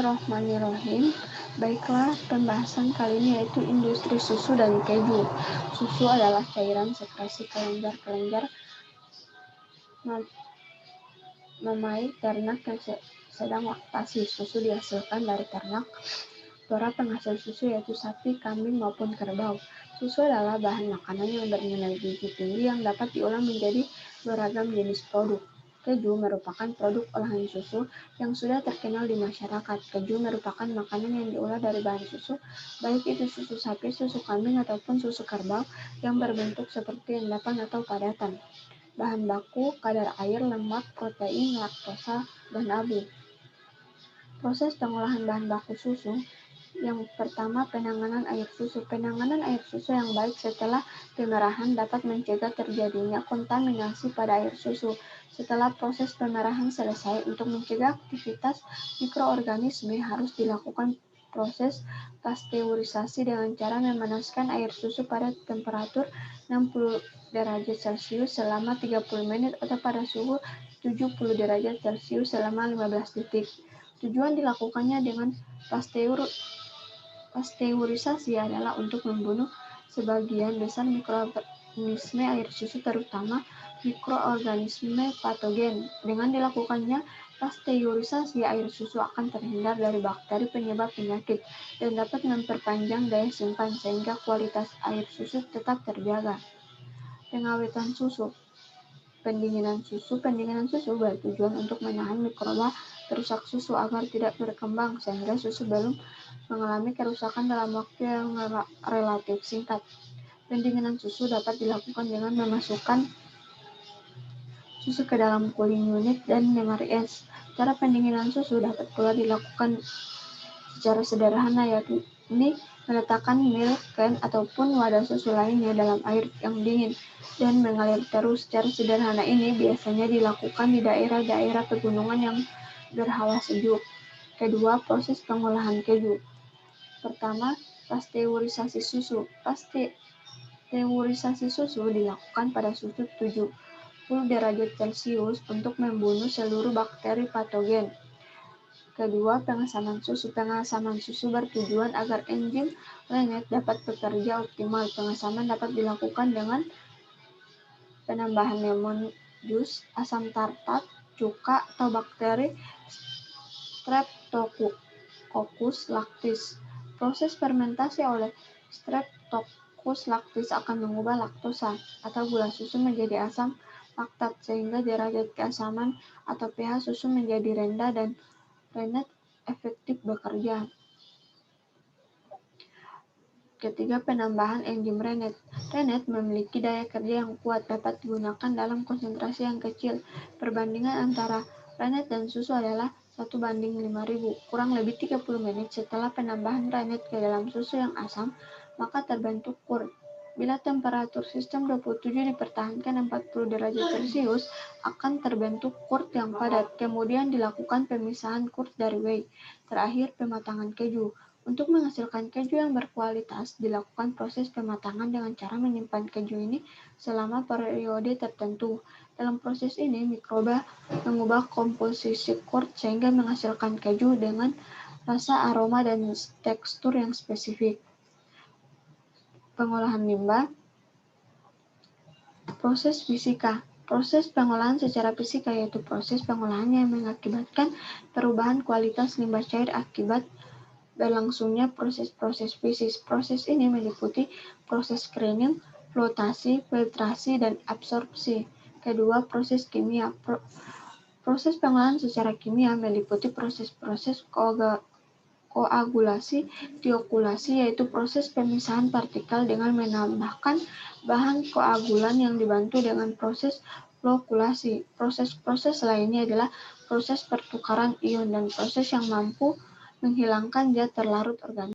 Bismillahirrahmanirrahim. Baiklah, pembahasan kali ini yaitu industri susu dan keju. Susu adalah cairan sekresi kelenjar-kelenjar mamae ternak yang sedang laktasi. Susu dihasilkan dari ternak para penghasil susu yaitu sapi, kambing, maupun kerbau. Susu adalah bahan makanan yang bernilai gizi tinggi yang dapat diolah menjadi beragam jenis produk. Keju merupakan produk olahan susu yang sudah terkenal di masyarakat. Keju merupakan makanan yang diolah dari bahan susu, baik itu susu sapi, susu kambing, ataupun susu kerbau yang berbentuk seperti endapan atau padatan. Bahan baku, kadar air, lemak, protein, laktosa, dan abu. Proses pengolahan bahan baku susu. Yang pertama, penanganan air susu. Penanganan air susu yang baik setelah pemerahan dapat mencegah terjadinya kontaminasi pada air susu. Setelah proses pemerahan selesai, untuk mencegah aktivitas mikroorganisme harus dilakukan proses pasteurisasi dengan cara memanaskan air susu pada temperatur 60 derajat Celcius selama 30 menit atau pada suhu 70 derajat Celcius selama 15 detik. Tujuan dilakukannya dengan pasteurisasi adalah untuk membunuh sebagian besar mikroorganisme air susu, terutama mikroorganisme patogen. Dengan dilakukannya pasteurisasi, air susu akan terhindar dari bakteri penyebab penyakit dan dapat memperpanjang daya simpan sehingga kualitas air susu tetap terjaga. Pengawetan susu. Pendinginan susu bertujuan untuk menahan mikroba perusak susu agar tidak berkembang sehingga susu belum mengalami kerusakan dalam waktu yang relatif singkat. Pendinginan susu dapat dilakukan dengan memasukkan susu ke dalam cooling unit dan lemari es. Cara pendinginan susu dapat pula dilakukan secara sederhana, yakni meletakkan milk can ataupun wadah susu lainnya dalam air yang dingin dan mengalir terus. Cara sederhana ini biasanya dilakukan di daerah-daerah pegunungan yang berhawa sejuk. Kedua, proses pengolahan keju. Pertama, pasteurisasi susu. Pasteurisasi susu dilakukan pada suhu 70 derajat Celcius untuk membunuh seluruh bakteri patogen. Kedua, pengasaman susu. Pengasaman susu bertujuan agar enzim rennet dapat bekerja optimal. Pengasaman dapat dilakukan dengan penambahan lemon jus, asam tartar, cuka, atau bakteri Streptococcus lactis. Proses fermentasi oleh Streptococcus lactis akan mengubah laktosa atau gula susu menjadi asam laktat sehingga derajat keasaman atau pH susu menjadi rendah dan rennet efektif bekerja. Ketiga, penambahan enzim rennet. Rennet memiliki daya kerja yang kuat, dapat digunakan dalam konsentrasi yang kecil. Perbandingan antara rennet dan susu adalah 1:5000. Kurang lebih 30 menit setelah penambahan rennet ke dalam susu yang asam, maka terbentuk curd. Bila temperatur sistem 27 dipertahankan 40 derajat Celcius, akan terbentuk curd yang padat. Kemudian dilakukan pemisahan curd dari whey. Terakhir, pematangan keju. Untuk menghasilkan keju yang berkualitas, dilakukan proses pematangan dengan cara menyimpan keju ini selama periode tertentu. Dalam proses ini, mikroba mengubah komposisi curd sehingga menghasilkan keju dengan rasa, aroma, dan tekstur yang spesifik. Pengolahan limbah. Proses fisika. Proses pengolahan secara fisika yaitu proses pengolahan yang mengakibatkan perubahan kualitas limbah cair akibat berlangsungnya proses-proses fisik. Proses ini meliputi proses screening, flotasi, filtrasi, dan absorpsi. Kedua, proses kimia. Proses pengolahan secara kimia meliputi proses-proses koagulasi, diokulasi, yaitu proses pemisahan partikel dengan menambahkan bahan koagulan yang dibantu dengan proses flokulasi. Proses-proses lainnya adalah proses pertukaran ion dan proses yang mampu menghilangkan zat terlarut organik.